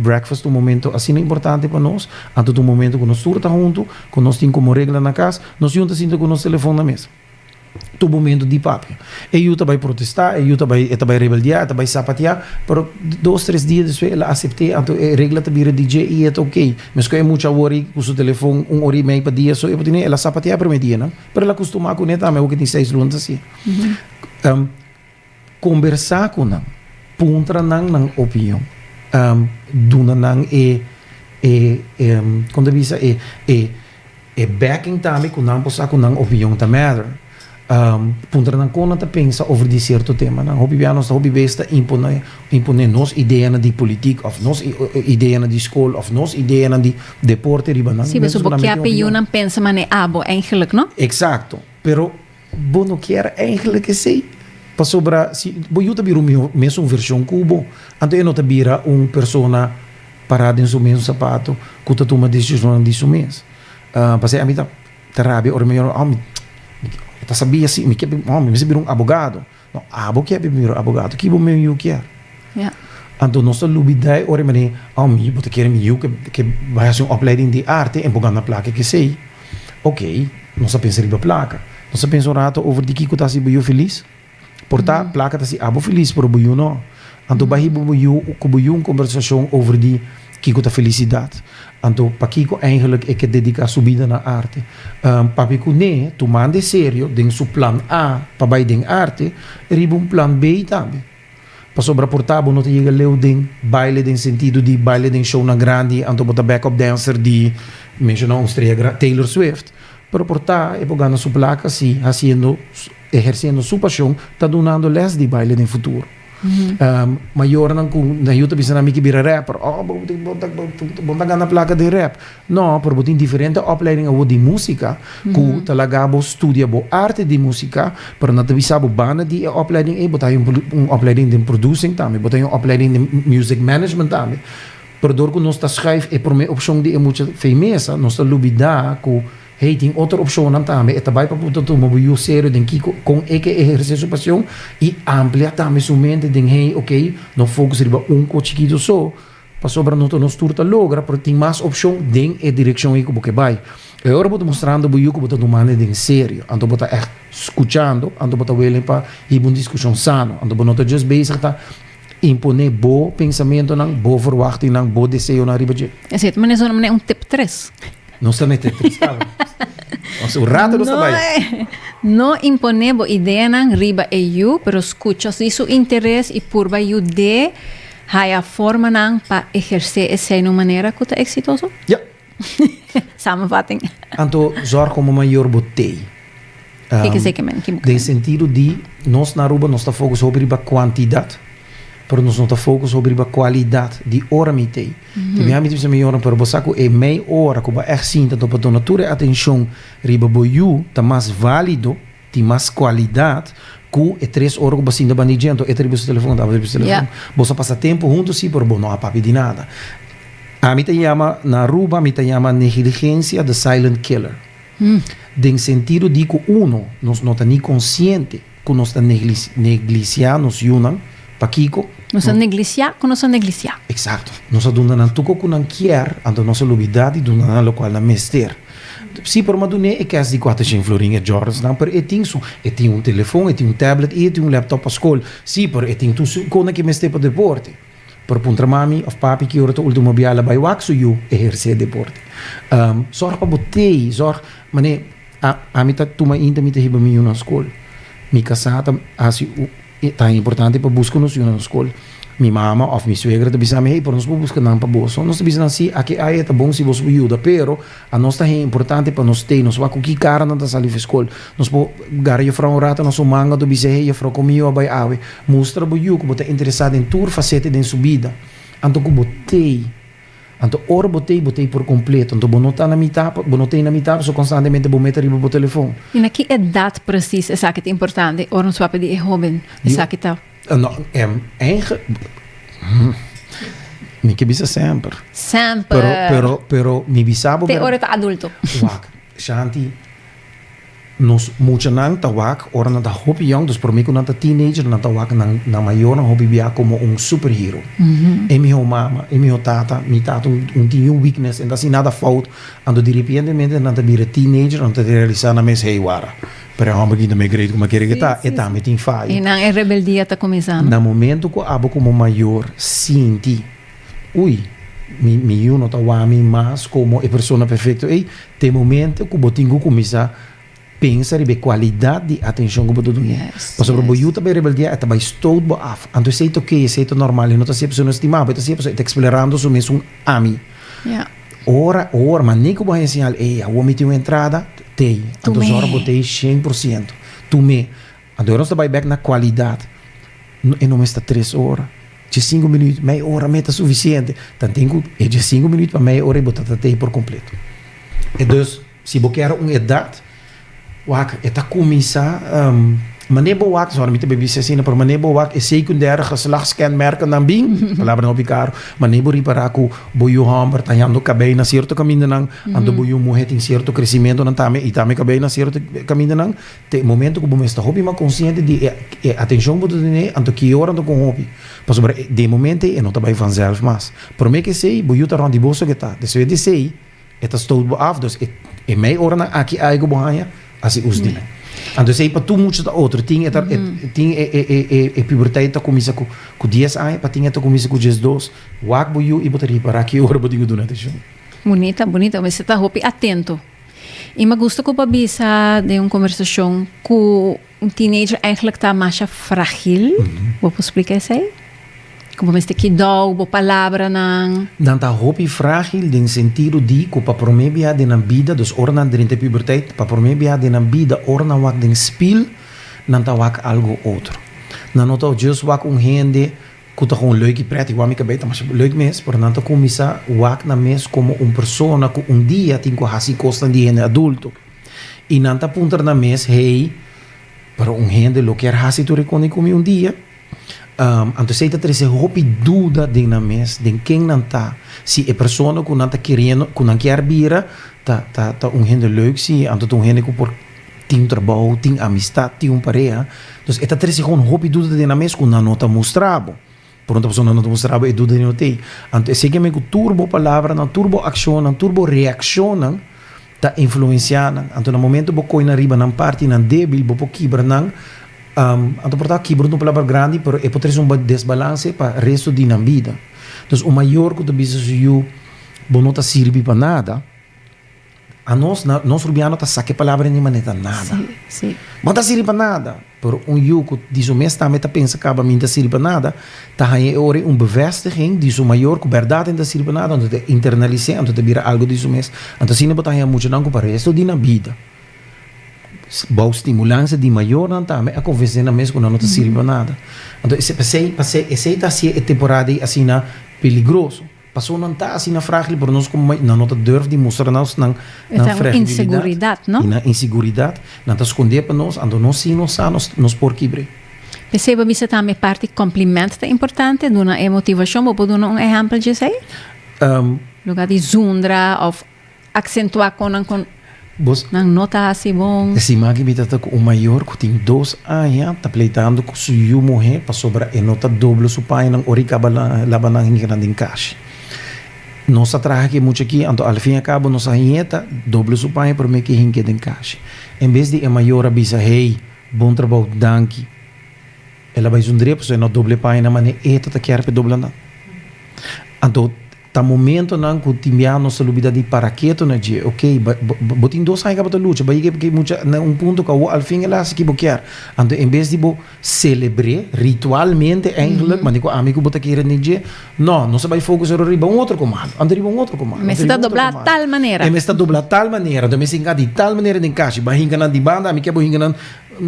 breakfast um momento assim é importante para nós. Então um momento que nós surta junto, que nós temos como regra na casa, nós juntos sinto com nosso telefone na mesa. Tu momento de papi. E eu também protestar, eu também rebeldear, também sapatear, pero 2-3 dias depois ela aceitei, então a regra te vira DJ e é ok. Mas que é muito worry com o telefone, hora e meia para dia, só eu podia ela sapatear para dia, não? Pero ela costuma com neta, mas o que tem 6 lunas assim. Conversar com não, puntra não opinião, duna não quando visa backing também com não possa com não opinião também puntra não com não te pensa over de certo tema, não hobby bem nós hobby besta impone nos ideia na de política, of nos ideia na de escola, of nos ideia na de deporte riba não. Sim, mas o que a opinião não pensa mas abo eigenlijk, não? Exacto, pero bom não quer eigenlijk sei. Para sobra, se eu tabiro mesmo versão cubo, então eu não tabira persona parada em seu mesmo sapato, que tu toma decisão de seu mês. Passei a mim tá rabi, ou melhor, tá sabia assim, me quer me abogado. Não, abo quer primeiro abogado, que bom meu quer. Então nós lubidai, ou me me botar querer me que vai fazer uma opleiding de arte, em na placa que sei. Ok, nós pensamos na placa. Nós pensamos rato over de que tá se eu feliz. Portanto, placa tá se abo feliz por buio não. Então bahi buio uma conversação over die kiko ta felicidade. Então para kiko eigenlijk é que dedicar sua vida na arte. Papi ku ne, tu mande sério den su plan A para bai den arte, riba plan B também. Para sobra portabo não te chega leu den baile den sentido de baile den show na grande, então bota backup dancer de mencionou estreia Taylor Swift. Pero portar é pegando sua placa assim, exercendo sua paixão, está donando les de baile no futuro. Maior não na YouTube bisa nami que vira rapper. Bom na placa de rap. Não, por botin diferente opleiding ao de música, que talaga bo estudia bo arte de música, para não te bisa bo bana de opleiding e botar opleiding de producing também, botar opleiding de music management também. Por dor que nós tá schrijf e por me opção de muito famosa, nós tá lubida que hey, tem outra opção também, é também para poder tomar o sério, tem que com que exercer sua paixão e ampliar também sua mente, tem hey, ok, não foco riba cochiquito só, para sobre nos turta logra, porque tem mais opção den e direção aí que vai. E agora eu mostrando para você que você não de sério, então você echt escutando, então você willing para ir uma discussão sano, então você não just bezig tá imponer bom pensamento não, bom verwachting não, bom desejo na riba de. Exato, mas isso não é tip 3. Não está nem tip 3, tá? O rato não está bem. Não imponer boa ideia não riba e you, pero escucha isso interesse e por vai you de a forma não para exercer essa de maneira que é exitoso. Ja. Samenvatting. Então, zorg como maior botei. Que zeker men. Em sentido de nós na Aruba nós está focus sobre a quantidade, pero nós não está focus sobre a qualidade de hora mitei. De minha mente se melhora para você que é meia hora que vai echt zien dat op a natura atenção riba boiu tá mais válido, tem mais qualidade que é 3 horas que você ainda bandigento, é tributo telefone, dá tributo telefone. Você passa tempo junto sim, pero não há papi de nada. A mim te chama na Aruba, me te chama negligência de silent killer. De sentido de que nós não está nem consciente que nós está negligenciando nos unam, para Kiko. Nós negligenciar, que nós negligenciar. Exato. Nós dunda nan tuko que não quer, ando nossa lobidade dunda nan local na mester. Sim, por uma dune é que as de 400 florinhas Jordans, não, pero tem um telefone, tem um tablet, tem um laptop para escola. Sim, pero tem tudo com que mester para deporte. Por puntra mami of papi que ora to último biala by wax you exercer deporte. Zorg para botei, zorg, mané a mim tá tuma ainda me terrível me na escola. Mi casata assim tá importante para buscar nos na escola. Mi mama of mi suegra te bisa me hey por nos buscar não para bolso. Nós te bisa assim aqui aí tá bom se você ajuda, pero a nós tá importante para nós ter, nós vai com que cara na sala de escola. Nós po gara eu fra um rato nós manga do bisa hey eu fra comigo vai ave. Mostra bo you que você interessado em tour facete de sua vida. Anto que botei Anto ora botei por completo. Anto bonota na mitad, so constantemente bo meter riba bo telefone. E na que idade precisa essa que é importante? Ora nos papi de jovem, essa que tá. No, mi que bisa sempre. Sempre. Pero mi bisabo. Te ora tá adulto. Wak, Shanti. Nos mucha nang tawak, ora na ta hobby young, dus por mim na ta teenager na tawak na maior na hobby bia como um superhero. E mi mama, e mi tata, mi tata tinha weakness, en dat is nada fout. Ando de repente na ta bira teenager, na ta realizar na mes hey wara. Pero a homem ainda me grito como quer que tá, e tá me tem falha. E na rebeldia tá começando. No momento que abo como maior, sinti, ui, mi uno tá wami mas como a persona perfeita. E tem momento que botingo começar pensa ribe qualidade de atenção que você dá. Yes. Mas sobre o boiuta bem rebeldia, é também estou bo af. Então sei que sei normal, não tá sempre sendo estimado, tá sempre tá explorando so mesmo ami. Yeah. Ora, mas nem que o bom sinal, a homem tem uma entrada, tem. Então só botei 100%. Tu me. Então nós vai back na qualidade. E não está 3 horas. De 5 minutos, meia hora, meta suficiente. Então tenho de 5 minutos para meia hora e botar até por completo. E então, se você quer uma idade, wak eta começar manebo wak so met baby sesina por manebo wak é secundário geslachtskenmerken dan bing palavra no bicaro manebo riparaku boyu hamber tanhando cabei na certo caminho nang ando boyu morrer tem certo crescimento nan tame e tame cabei na certo caminho nang te momento que você está hobby mas consciente de atenção bodo ne ando que hora ando com hobby pas sobre de momento e não tá bem vanzelf mas por me que sei boyu tá randi bolso que tá de sei eta stout af dus e mei hora na aqui aigo bohanha assim os dias. Então sei para tu muito da outro tinha pubertade tá começa com 10 anos, para tinha tá começa com 12. Wak boiu e botar para aqui hora botinho do natation. Bonita, mas você tá roupa atento. E me gusta que eu bisa de uma conversação com um teenager eigenlijk tá mais frágil. Vou explicar isso aí? Como me que dá uma palavra não. Dan tá roupa frágil no sentido de que para promebia de na vida, dus orna durante a pubertade, para promebia de na vida, orna wak den spil, não tá wak algo outro. Não nota just wak gente que tá com leuk e preto, igual me cabeta, mas leuk mes, por não tá começar wak na mes como persona que dia tem que hasi costa de gente adulto. E não tá punter na mes, hey, para gente lo que hasi tu recone como dia. Então sei que esse hopi dúvida de na mes de quem não tá se a pessoa que não tá querendo que não quer bira tá gente leuk se então gente que por tem trabalho tem amistade tem pareja então esta esse hopi dúvida de na mes que não tá mostrado Por outra pessoa não demonstrava e do de notei. Então, esse que me turbo palavra, na turbo ação, na turbo reação, tá influenciando. Então, no momento que você na riba, na parte, na débil, você quebra, então, portanto, quebra uma palavra grande, mas é pode ter um desbalance para o resto da vida. Então, o maior que você precisa não está servindo para nada. A nós rubiano tá saque palavra nem maneta nada. Sim. Mas tá sirve para nada. Por yuko diz o mês também tá pensa que não tá sirve para nada. Tá aí ore bevestiging diz o maior que verdade não tá sirve para nada, então te internalize, então te vira algo diz o mês. Então sim botar aí muito não para resto da vida. Bom estimulância de maior não tá, a convencer na mês que não tá sirve para nada. Então esse tá se temporada assim na peligroso. Passou não está assim na frágil, por nós como não nota durf de mostrar nós na fragilidade, inseguridade, não? E na inseguridade, não está esconder para nós, ando nós sim nós por quebre. Perceba você também parte complemento é importante, dona motivação, vou dar um exemplo de isso aí? Lugar de zundra ou acentuar com não nota assim bom. Esse magi está com o maior que tem 2 anos, está pleitando com sua mulher para sobrar e nota dobro seu pai não oricaba lá na grande encaixe. Nós trabalhamos aqui muito aqui, então ao fim e ao cabo nós ainda dobro o pai para que hinque de encaixe. Em vez de a maior avisa, hey, bom trabalho, danke. Ela vai zundar, porque não doble pai na maneira, tá quer para dobrar não. Então, tá momento não que timbiar nossa lubida de paraquedo na dia, ok, botin 2 anos para luta, vai que muito ponto que ao fim ela se que quer. Então, em vez de celebrar ritualmente eigenlijk, mas digo amigo bota querer nem dia, não se vai focar riba outro comando, ando riba outro comando. Mas está doblar tal maneira. Mas está doblar tal maneira, então me singa de tal maneira de encaixe, vai hinga na de banda, amigo vai hinga na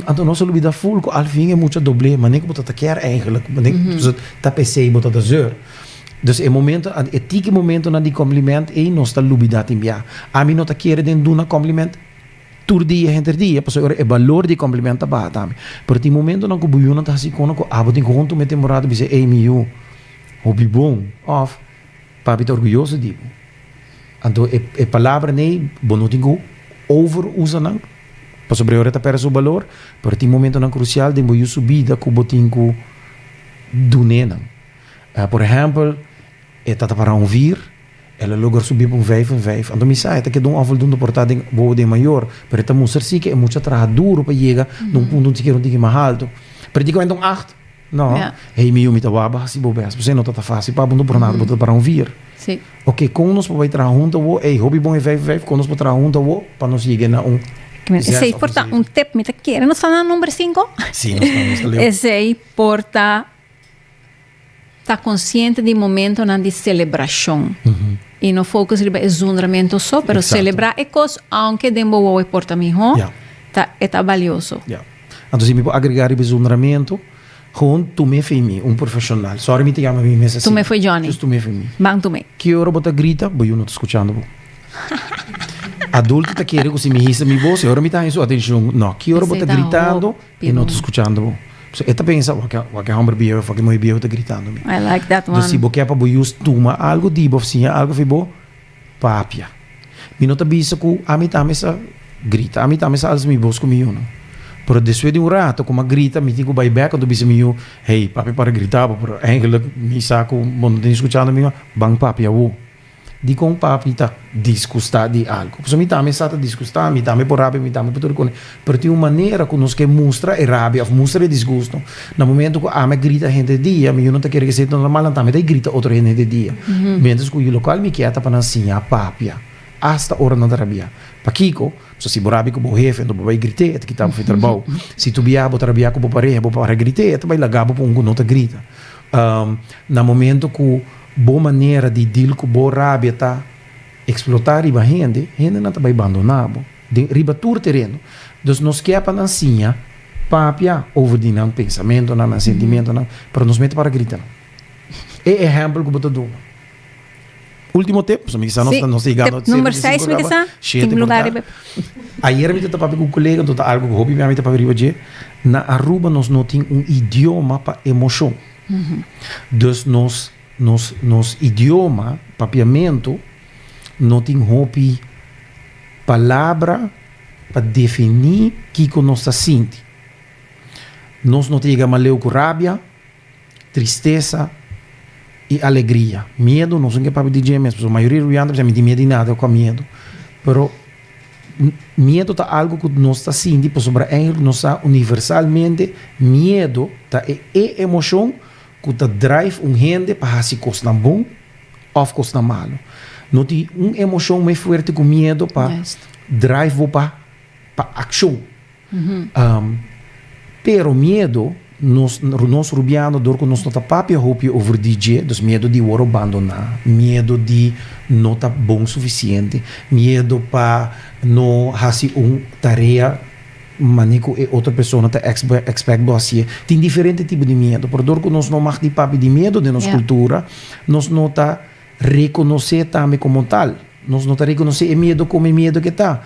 então nossa lubida full, ao fim é muito doble, mas nem que bota quer eigenlijk, mas nem tá pensei bota da zero. Dus é momento, é tique momento na de complemento e nós está lubida timbia. A mim não tá querer den do na complemento tur dia entre dia, porque agora é valor de complemento ba também. Por ti momento não que buio não tá assim com que botin conto me temporada dizer ei miu, hobby bom, off, papi tá orgulhoso digo. Então é palavra nem bonotingo over usa não. Para sobre agora tá perde o valor, por ti momento não crucial de buio subida que botingo do nenang. Por exemplo, está para vir, ela logo subir para 5. Então, me sai, que de afval doen de portada boa de maior, para esta mostrar sim que é muito trabalho duro para chegar num ponto que não tem mais alto. Para ti, então 8. Não, hey, meu, me tava assim, bobas, você não tá fácil, para não por nada, para vir. Sim. Ok, com nós para trabalhar junto, hey, hobby bom é 5, com nós para trabalhar junto, para nós chegar na Esse aí porta tip, me tá querendo, não está no número 5? Sim, nós estamos. Esse aí porta está consciente do momento de celebração. E não foca em zundramento só, mas celebrar é coisa, aunque dembo o porta melhor, tá valioso. Então, se me pode agregar o zundramento, com tu me foi mim, profissional. Sorry, me te chama mim mesmo assim. Tu me foi Johnny. Tu me foi mim. Bang tu me. Que hora bota grita, eu não estou escutando. Adulto tá querendo que se me risa minha voz, agora me tá em sua atenção. Não, que hora bota gritando e não estou escutando. Esta pensa, que homem bio, que meu bio tá gritando. I like that one. Então, se você quer para boius tuma algo de bofinha, algo fibo, papia. Me nota bisa que a mim também essa grita, a mim também essa algo me voz comigo, não. Pero depois de rato, como grita, me digo vai back, quando bisa meu, hey, papi para gritar, pero eigenlijk me saco, quando tem escutando me, bang papia wo. Di com papi tá disgustar de algo. Porque me também está disgustar, me também por rabia, me também por tudo com. Pero tem uma maneira que nos que mostra é rabia, mostra é desgosto. No momento que a me grita gente de dia, me não tá querendo que seja normal, também tá grita outra gente de dia. Menos que o local me quieta para assim a papia. Hasta hora na rabia. Pa Kiko, se borabi ko bo jefe, não vai gritar, é que tá feito trabalho. Se tu biabo trabalhar com o pareja, bo para gritar, é vai lagabo para não tá grita. No momento que boa maneira de deal com boa rabia tá explotar riba gente não tá vai abandonar de riba tur terreno. Então nós quer para nancinha papia over de não pensamento não sentimento não para nos meter para gritar. É exemplo que botou do último tempo, se me disser nós ligando número 6 me disser tem lugar ayer me tava com um colega então algo que hobby me tava riba de na Aruba nós não tem idioma para emoção. Então nos idioma, papiamento, não tem hobby palavra para definir o que nós está sentindo. Nós não temos maleu com rabia, tristeza, e alegria. Medo, não sei o que para DJ mesmo. A maioria do ano, me tem medo de nada com medo. Pero medo tá algo que nós está sentindo, sobre engel, nós está universalmente, medo tá é emoção que tá drive gente para se coisa bom ou coisa malo. Não tem emoção mais forte que medo para drive para ação. Pero medo nós rubiano dor que nós não tá papia hopi over DJ, dos medo de o abandonar, medo de não tá bom suficiente, medo para não fazer tarefa manico e outra pessoa tá expect você. Tem diferente tipo de medo, por dor que nós não mag de papi de medo de nossa cultura, nós não tá reconhecer também como tal, nós não tá reconhecer o medo como o medo que tá.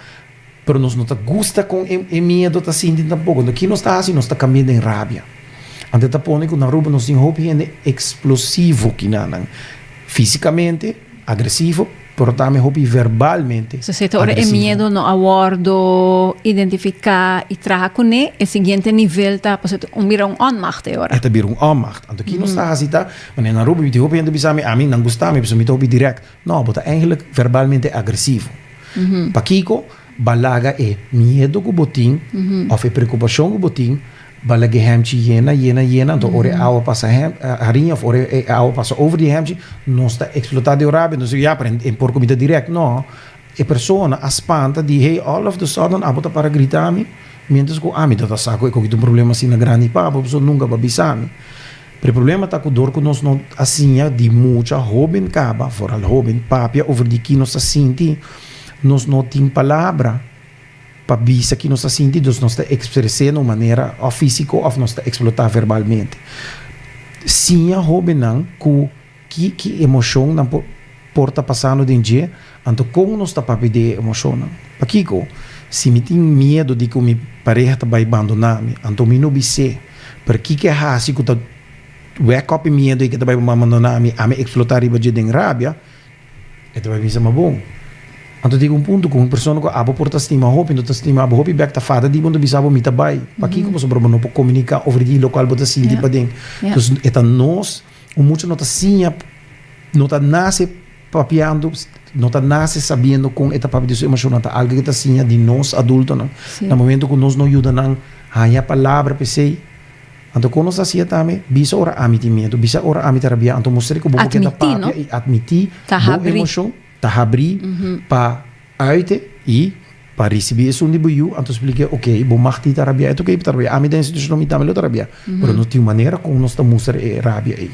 Pero nós não tá gusta com o medo tá sentindo tampouco. Aqui nós tá assim, nós tá caminhando em rábia. Ante tá pondo que na rua nós tem hope explosivo que nanan. Fisicamente agressivo, pero também hope verbalmente. Se ora é medo no abordo identificar e trabalhar com ele, o seguinte nível tá, vira onmacht agora. É vira onmacht. Ante aqui nós tá assim tá, mas na rua hope gente bisame a mim não gostame, mas me hope direct. Não, but eigenlijk verbalmente agressivo. Pakiko balaga é medo que botin, ou é preocupação que botin, balaga hemtje jena, então ore awa passa harinha, ore awa passa over die hemtje, não está explotado de Arábia, não sei já em por comida direct, não, é persona aspanta de hey all of the sudden abota para gritar-me, mientras que a mim tá saco é que tem problema assim na grande papo, pessoa nunca vai bisame. O problema está com dor que nós não assim de muita jovem caba, fora jovem papia over de que nós assim nós não temos palavra para dizer que nós sentidos nós está expressando de maneira ou física ou nós está explotar verbalmente. Sim, a jovem não que emoção não porta passando de dia, então como nós está para pedir emoção não. Porque se me tem medo de que minha pareja vai abandonar-me, então me não bise, porque que é assim que tá wake up medo de que vai abandonar-me, a me explotar riba de rábia, então vai me mais bom. Então digo ponto com uma pessoa que abo porta estima hope, não estima abo hope back ta fada di mundo bisabo mita bai. Paki como sobre não pode comunicar over di local bota sim di padem. Então eta nós muito não tá sim, não tá nasce papiando, não tá nasce sabendo com eta papi de emoção tá algo que tá sim de nós adulto não. No momento que nós não ajuda não, a palavra pensei. Então quando nós assim também, bisa ora amitimento, bisa ora amitarabia, então mostrar que o bobo que tá papia e admitir boa emoção. Tá abrir para arte e para receber isso de buio, então expliquei, ok, bom marti tarabia, é ok tarabia, a minha instituição me também tarabia, mas não tem maneira como nós estamos mostrar rabia aí,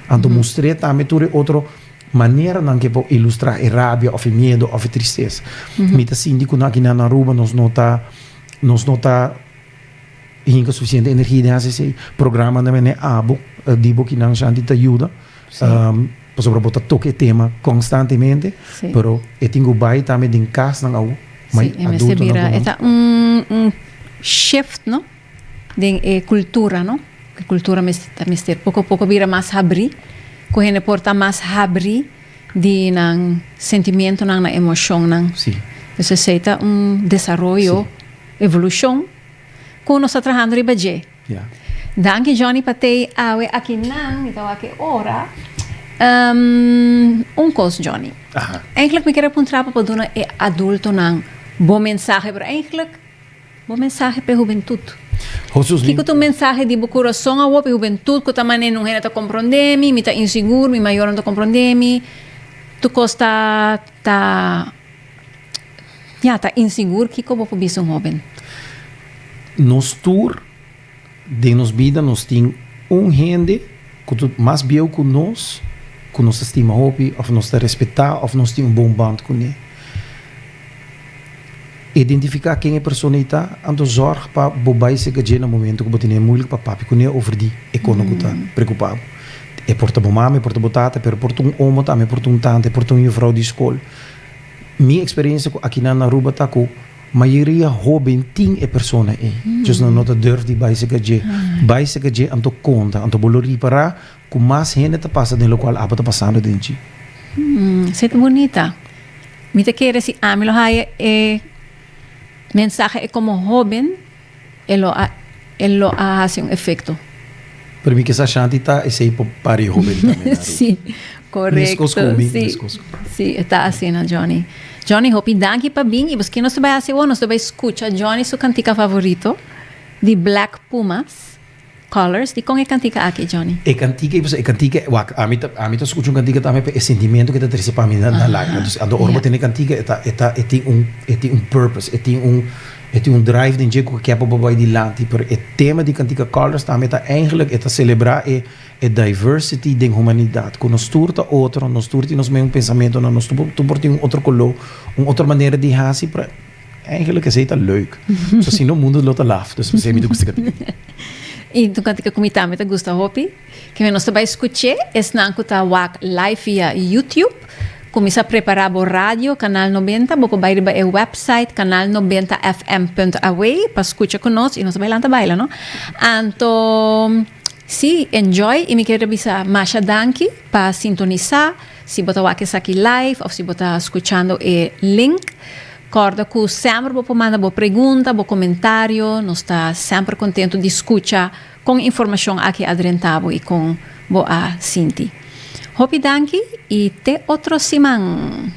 então mostrei também toda outra maneira não que pode ilustrar a rabia, ou medo, ou tristeza, me tá sindico aqui na rua nós não tá hinga suficiente energia de fazer programa também é abo, dibo que não já te ajuda. Sobre botar toque tema constantemente, pero eu tenho bai também de casa não ao mais adulto não. É shift, não? De cultura, não? Que cultura mister pouco vira mais abrir, correndo porta mais abrir de nang sentimento nang na emoção nang. Sim. Necessita desenvolvimento, evolução, com nós trabalhando riba je. Yeah. Danke Johnny patei awe aqui nang, então aqui ora. Coisa, Johnny. Eigenlijk me quero apontar para poder é adulto não bom mensagem, mas eigenlijk bom mensagem para a juventude. Que tu mensagem de coração a para a juventude que também não é tá compreender-me, me tá inseguro, me maior não tá compreender-me, tu costa tá inseguro, que como para bicho jovem. Nos tour de nos vida nos tem gente que tu mais bem que nós que nós estima hopi, of nós te respeitar, of nós tem bom band com ele. Identificar quem é a pessoa está, então zorg para bobai se que no momento que botinha moeilijk para papi com ele over die economia tá preocupado. É porta mama, porta botata, pero porta omo também, porta tante, porta juffrouw de escola. Minha experiência aqui na Aruba tá com maioria jovem tem a pessoa é. Just não durf die bij se que então conta, então bolori para com mais gente tá passa no local apa tá passando dentro. Isso é bonita. Me te quer se a mim lo hai mensagem é como jovem, ele hace um efeito. Per mim que essa shanti tá esse aí pari hobby também. Sim, correto. Sim, sim, está assim, Johnny. Johnny, hopi danke pa bing. E você não se vai assim, nós vai escutar Johnny su cantica favorito de Black Pumas Colors. De como é cantica aqui, Johnny? E cantica, a mim tá escutando cantica também é sentimento que tá trazendo para mim na lágrima. Então, a orma tem cantica, tem purpose, tem drive de jeito que é para babai de lá. Tipo, o tema de cantica Colors também tá eigenlijk celebrar a diversity da humanidade. Quando nós turta outro, nós turta nos mesmo pensamento, nós turta outro color, outra maneira de hazer para eigenlijk is het leuk. Zo zien we mundo lota laf, dus we zijn niet ook E tu cantica comigo também, te gusta, Hopi? Que nós vai escutar, nanco tá live via YouTube. Começa a preparar o rádio, Canal 90, vou para o website, canal90fm.away, para escutar conosco, e nós vai lá trabalhar, não? Então, sim, enjoy, e me quero avisar, Masha Danki, para sintonizar, se botar aqui live, ou se botar escutando o link. Corda que sempre vou mandar boa pergunta, bom comentário, nós está sempre contente de escutar com informação aqui adrentado e com boa Cinti. Hopi danki e te outro simão.